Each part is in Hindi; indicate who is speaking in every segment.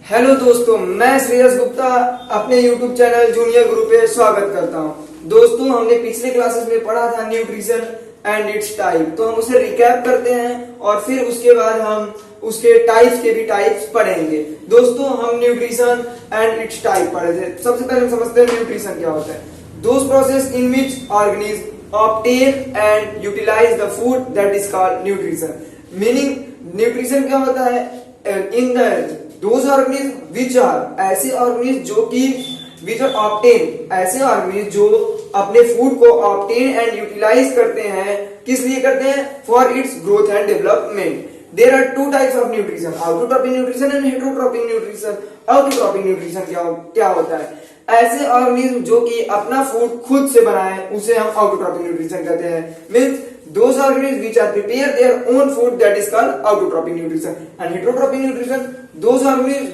Speaker 1: हेलो दोस्तों, मैं श्रेयस गुप्ता अपने YouTube चैनल जूनियर गुरु पे स्वागत करता हूं। दोस्तों, हमने पिछले क्लासेस में पढ़ा था न्यूट्रिशन एंड इट्स टाइप, तो हम उसे रिकैप करते हैं और फिर उसके बाद हम उसके टाइप्स के भी टाइप्स पढ़ेंगे। दोस्तों, हम न्यूट्रिशन एंड इट्स टाइप पढ़े थे। सबसे पहले हम समझते हैं न्यूट्रिशन क्या होता है। Those process in which organism obtain and utilise the food that is called nutrition. Meaning nutrition क्या होता है? In the those organism which are, ऐसे ऑर्गेनिज्म जो कि विच आर ऑब्टेन, ऐसे ऑर्गेनिज्म जो अपने फूड को ऑब्टेन एंड यूटिलाइज करते हैं। किस लिए करते हैं? For its growth and development. There are two types of nutrition, autotrophic nutrition and heterotrophic nutrition. Autotrophic nutrition क्या होता है? ऐसे ऑर्गेनिज्म जो कि अपना फूड खुद से बनाए उसे हम ऑटोट्रॉपिक न्यूट्रिशन कहते हैं। Means those organisms which are prepare their own food, that is called autotrophic nutrition. And heterotrophic nutrition, those organisms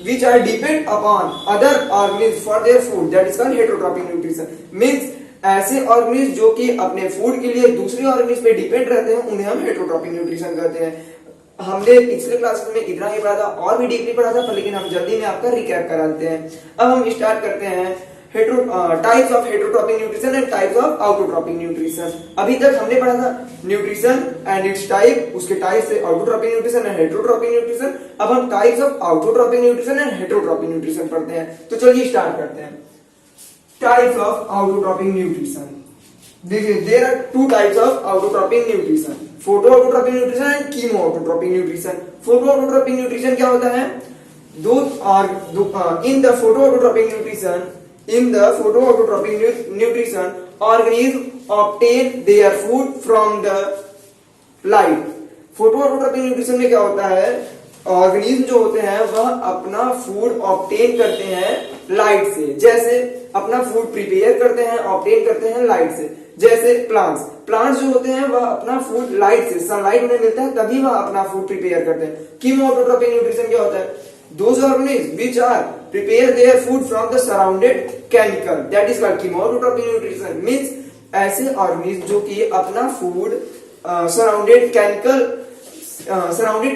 Speaker 1: which are depend upon other organisms for their food, that is called heterotrophic nutrition. Means ऐसे ऑर्गेनिज्म जो कि अपने फूड के लिए दूसरे ऑर्गेनिज्म पे डिपेंड रहते हैं उन्हें हम हेटेरोट्रॉपिक न्यूट्रिशन कहते हैं। हमने पिछले क्लास में इतना ही पढ़ा था और भी डीपली पढ़ा था, लेकिन हम जल्दी में आपका रिकैप करा देते हैं। अब हम स्टार्ट करते हैं types of heterotrophic nutrition and types of autotrophic nutrition. अभी तक हमने पढ़ा था न्यूट्रिशन एंड इट्स टाइप, उसके टाइप से autotrophic nutrition and heterotrophic nutrition. अब हम types of autotrophic nutrition and heterotrophic nutrition पढ़ते हैं। तो चलिए स्टार्ट करते हैं। Types of autotrophic nutrition. देखिए, there are two types of autotrophic nutrition, photo autotrophic nutrition and chemo autotrophic nutrition. Photo autotrophic nutrition क्या होता है? In the photo autotrophic nutrition, in the photoautotropic nutrition, organisms obtain their food from the light. photoautotropic nutrition में क्या होता है? ऑर्गेनिज्म जो होते हैं वह अपना फूड ऑब्टेन करते हैं लाइट से। जैसे अपना फूड प्रिपेयर करते हैं, ऑब्टेन करते हैं लाइट से। जैसे प्लांट्स जो होते हैं वह अपना फूड लाइट से, सनलाइट उन्हें मिलता है तभी वह अपना फूड प्रिपेयर करते हैं। कीमोऑटोट्रोपिक न्यूट्रिशन क्या होता है? Those organisms which are prepare their food from the surrounded chemical, that is called chemoautotropic nutrition. Means ऐसे organisms जो कि अपना फूड सराउंडेड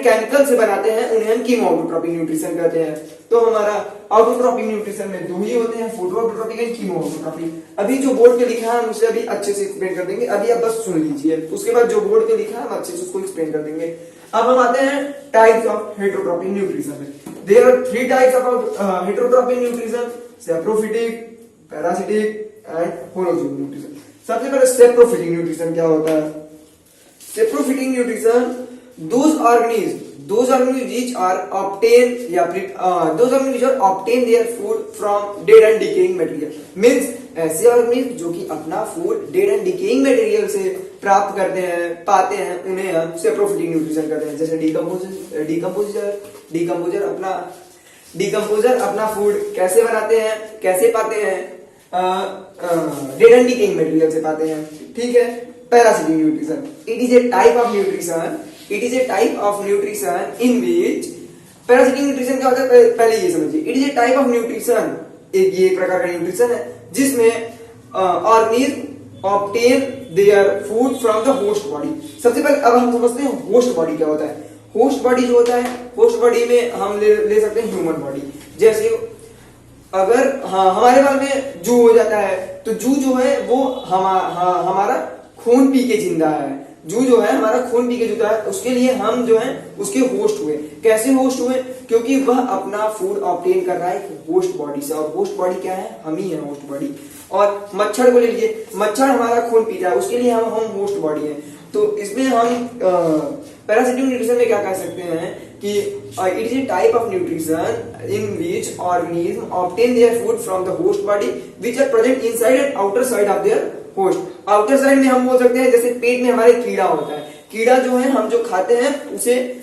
Speaker 1: केमिकल से बनाते हैं उन्हें हम कीमोऑटोट्रोपिक न्यूट्रिशन कहते हैं। तो हमारा ऑटोट्रोपिक न्यूट्रिशन में दो ही होते हैं, फोटोऑटोट्रोपिक एंड कीमोऑटोट्रोपिक। अभी जो बोर्ड पे लिखा है हम उसे अभी अच्छे से एक्सप्लेन कर देंगे, अभी आप बस सुन लीजिए, उसके बाद जो बोर्ड पे लिखा है हम अच्छे से उसको एक्सप्लेन कर देंगे। अब हम आते हैं टाइप्स ऑफ हेटेरोट्रॉपिक न्यूट्रिशन में। There are three types of heterotrophic nutrition: saprophytic, parasitic and holozoic nutrition. सबसे पहले सैप्रोफिटिक न्यूट्रिशन क्या होता है? Saprophytic nutrition those organisms which are obtain their food from dead and decaying material. Means ऐसे ऑर्गेनिज्म जो कि अपना food dead and decaying material से प्राप्त करते हैं, पाते हैं, उन्हें हम सैप्रोफिटिक न्यूट्रिशन कहते हैं। जैसे डीकम्पोजर अपना फूड कैसे बनाते हैं, कैसे पाते हैं? डेड एंड डिकेइंग मटेरियल से पाते हैं। ठीक है। Parasitic nutrition, it is a type of nutrition in which parasitic nutrition क्या होता है? पहले ये समझिए। It is a type of nutrition, एक प्रकार का न्यूट्रिशन है जिसमें organism obtain their food from the host body. सबसे पहले अब हम समझते हैं होस्ट बॉडी क्या होता है। होस्ट बॉडी जो होता है, होस्ट बॉडी में हम ले सकते हैं ह्यूमन बॉडी। जैसे अगर हमारे बाल में जू हो जाता है तो जू जो है वो हमारा खून पी के जिंदा है। जू जो है हमारा खून पी के जीता है, उसके लिए हम जो है उसके होस्ट हुए। कैसे होस्ट हुए? क्योंकि वह अपना फूड ऑब्टेन कर रहा है होस्ट बॉडी से, और होस्ट बॉडी क्या है? हम ही है होस्ट बॉडी। और मच्छर को ले लीजिए, मच्छर हमारा खून पीता है, उसके लिए हम होस्ट बॉडी है। तो इसमें हम पैरासिटिक न्यूट्रिशन में क्या कह सकते हैं कि it is a type of nutrition in which organism obtain their food from the host body which are present inside and outer side of their host. Outer side में हम बोल सकते हैं जैसे पेट में हमारे कीड़ा होता है, कीड़ा जो है हम जो खाते हैं उसे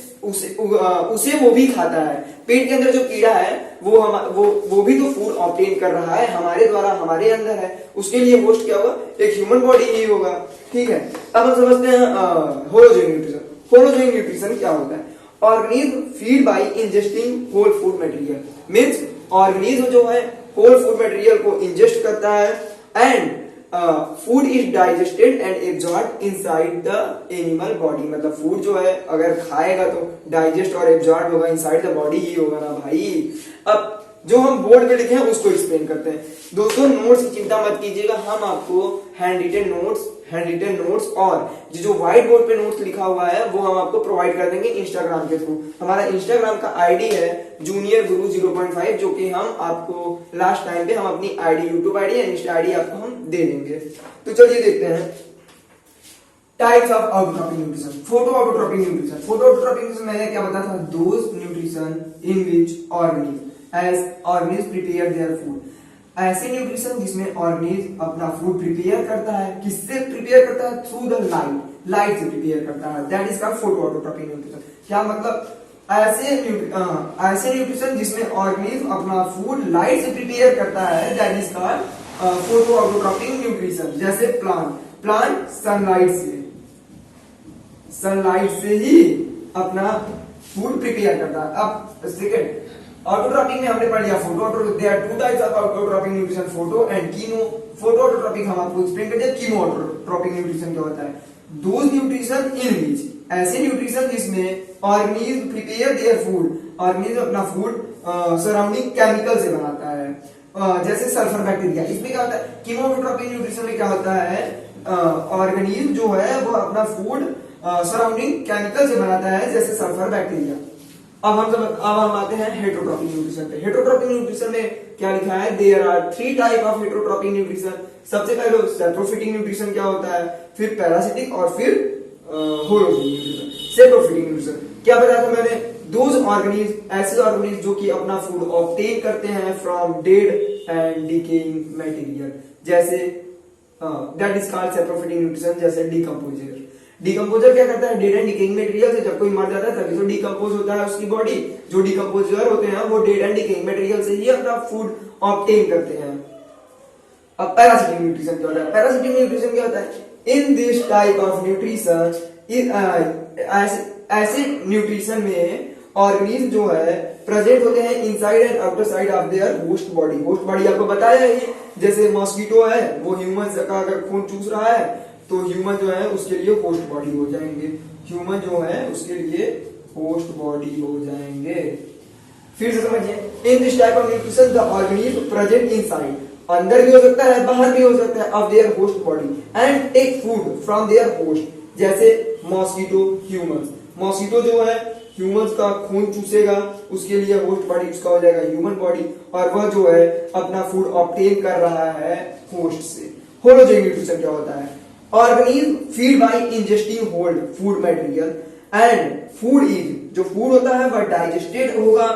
Speaker 1: वो भी खाता है। पेट के अंदर जो कीड़ा है वो भी तो फूड ऑब्टेन कर रहा है हमारे द्वारा, हमारे अंदर है। उसके लिए होस्ट क्या होगा? एक ह्यूमन बॉडी ही होगा। ठीक है। अब हम समझते हैं होलोजेनिक न्यूट्रिशन। होलोजेनिक न्यूट्रिशन क्या होता है? Organism feed by ingesting whole food material. Means organism जो है होल फूड मटेरियल को इंजेस्ट करता है and food is digested and absorb inside the animal body. मतलब फूड जो है अगर खाएगा तो डाइजेस्ट और एब्जॉर्ब होगा इनसाइड द बॉडी ही होगा ना भाई। अब जो हम बोर्ड पे लिखे हैं उसको एक्सप्लेन करते हैं। दोस्तों नोट्स की चिंता मत कीजिएगा, हम आपको हैंड रिटन नोट्स और जो व्हाइट बोर्ड पे नोट्स लिखा हुआ है वो हम आपको प्रोवाइड कर देंगे इंस्टाग्राम के थ्रू। हमारा इंस्टाग्राम का आईडी है जूनियर गुरु 0.5, जो कि हम आपको लास्ट टाइम पे हम अपनी आईडी यूट्यूब आईडी या इंस्टा आईडी आपको हम दे देंगे। तो चलिए देखते हैं types of autotrophic nutrition. Photo autotrophic nutrition, photo autotrophic nutrition मैंने क्या बताया था, those nutrition in which organism as organism prepare their food. ऐसे न्यूट्रिशन जिसमें ऑर्गेनिज्म अपना फूड प्रिपेयर करता है, किससे प्रिपेयर करता है, थ्रू द लाइट से प्रिपेयर करता है, that is called photo autotrophic nutrition. क्या मतलब, ऐसे न्यूट्रिशन जिसमें ऑर्गेनिज्म अपना फूड लाइट से प्रिपेयर करता है, that is called photo autotrophic nutrition. जैसे प्लांट सनलाइट से ही अपना फूड प्रिपेयर करता है। अब सेकेंड ऑटोट्रॉपिक में हमने पढ़ लिया photo autotrophic, there are two types of autotrophic nutrition, photo and chemo. Photo autotrophic हम आपको एक्सप्लेन कर दिया। कीमो ऑटोट्रॉपिक न्यूट्रिशन क्या होता है, दोज न्यूट्रिशन इन विच, ऐसे न्यूट्रिशन जिसमें organism prepare their food, organism अपना फूड सराउंडिंग केमिकल से बनाता है, जैसे सल्फर बैक्टीरिया। इसमें क्या होता है, कीमो ऑटोट्रॉपिक न्यूट्रिशन में क्या होता है, ऑर्गेनिज्म जो है वो अपना फूड सराउंडिंग केमिकल से बनाता है, जैसे सल्फर बैक्टीरिया। अब हम आते हैं हेटरोट्रॉपिक न्यूट्रिशन पे। हेटरोट्रॉपिक न्यूट्रिशन में क्या लिखा है, there are three type of heterotrophic nutrition. सबसे पहले सेप्रोफिटिक न्यूट्रिशन क्या होता है, फिर पैरासिटिक और फिर होलोजिक न्यूट्रिशन। सेप्रोफिटिक न्यूट्रिशन क्या बताया था मैंने, दोज ऑर्गेनिज्म, ऐसे ऑर्गेनिज्म जो कि अपना फूड ऑब्टेन करते हैं from dead and decaying material, जैसे that is called saprophytic nutrition. जैसे डिकम्पोजर क्या करता है, डेड एंड डिकेइंग मटेरियल से जब कोई मर जाता है तभी तो डिकम्पोज होता है उसकी बॉडी। जो डिकम्पोजर होते हैं वो डेड एंड डिकेइंग मटेरियल से ही अपना फूड ऑब्टेन करते हैं। अब पैरासिटिक न्यूट्रिशन क्या होता है, पैरासिटिक न्यूट्रिशन क्या होता है, in this type of nutrition, ऐसे न्यूट्रिशन में ऑर्गेनिज्म जो है प्रेजेंट होते हैं inside and outer side of their host body. Host body आपको बताया ही, जैसे मॉस्किटो है वो ह्यूमन का अगर खून चूस रहा है तो ह्यूमन जो है उसके लिए होस्ट बॉडी हो जाएंगे, ह्यूमन जो है उसके लिए होस्ट बॉडी हो जाएंगे। फिर से समझिए, in this type of nutrition the organism present inside, अंदर भी हो सकता है बाहर भी हो सकता है, of their host body and take food from their host. जैसे मॉस्किटो, मॉस्किटो जो है ह्यूमंस का खून चूसेगा, उसके लिए होस्ट बॉडी उसका हो जाएगा ह्यूमन बॉडी, और वह जो है अपना फूड ऑब्टेन कर रहा है होस्ट से। होलोजिक न्यूट्रिशन क्या होता है, organism feed by ingesting whole food material and food is, जो फूड होता है वह डाइजेस्टेड होगा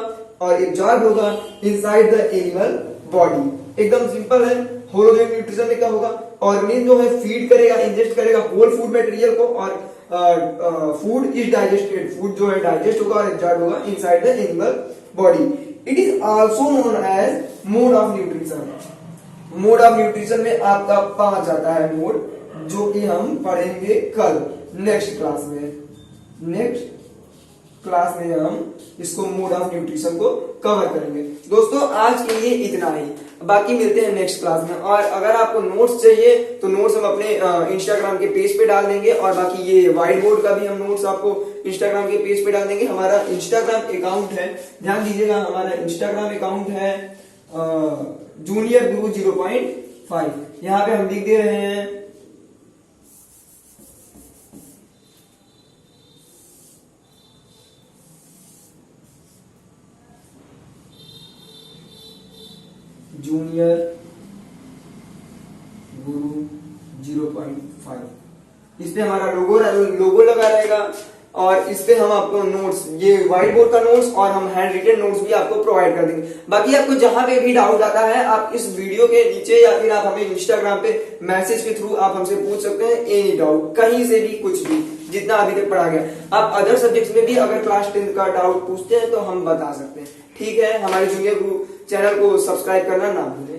Speaker 1: और एब्जॉर्ब होगा इनसाइड द एनिमल बॉडी। एकदम सिंपल है। होलोजिक न्यूट्रिशन में क्या होगा, ऑर्गेनिज्म जो है फीड करेगा, इंजेस्ट करेगा होल फूड मटेरियल को, और फूड इज डाइजेस्टेड, फूड जो है डाइजेस्ट होगा और एब्जॉर्ब होगा inside the animal body. It is also known as mode of nutrition. Mode of nutrition में आपका 5 आता है मोड, जो कि हम पढ़ेंगे कल नेक्स्ट क्लास में हम इसको मोड ऑफ न्यूट्रिशन को कवर करेंगे। दोस्तों आज के लिए इतना ही, बाकी मिलते हैं नेक्स्ट क्लास में। और अगर आपको नोट्स चाहिए तो नोट्स हम अपने इंस्टाग्राम के पेज पे डाल देंगे, और बाकी ये व्हाइट बोर्ड का भी हम नोट्स आपको इंस्टाग्राम के पेज पे डाल देंगे। हमारा इंस्टाग्राम अकाउंट है, ध्यान दीजिएगा, हमारा इंस्टाग्राम अकाउंट है जूनियर गुरु 0.5। यहाँ पे हम लिख दे रहे हैं जूनियर गुरु 0.5। इस पे हमारा लोगो लगा रहेगा, और इस पे हम आपको नोट्स, ये व्हाइट बोर्ड का नोट्स और हम हैंड रिटन नोट्स भी आपको प्रोवाइड कर देंगे। बाकी आपको जहां पे भी डाउट आता है आप इस वीडियो के नीचे या फिर आप हमें इंस्टाग्राम पे मैसेज के थ्रू आप हमसे पूछ सकते हैं, एनी डाउट, कहीं से भी कुछ भी, जितना अभी तक पढ़ा गया। आप अदर सब्जेक्ट्स में भी अगर क्लास 10 का डाउट पूछते हैं तो हम बता सकते हैं। ठीक है, हमारे जूनियर गुरु चैनल को सब्सक्राइब करना ना भूलें।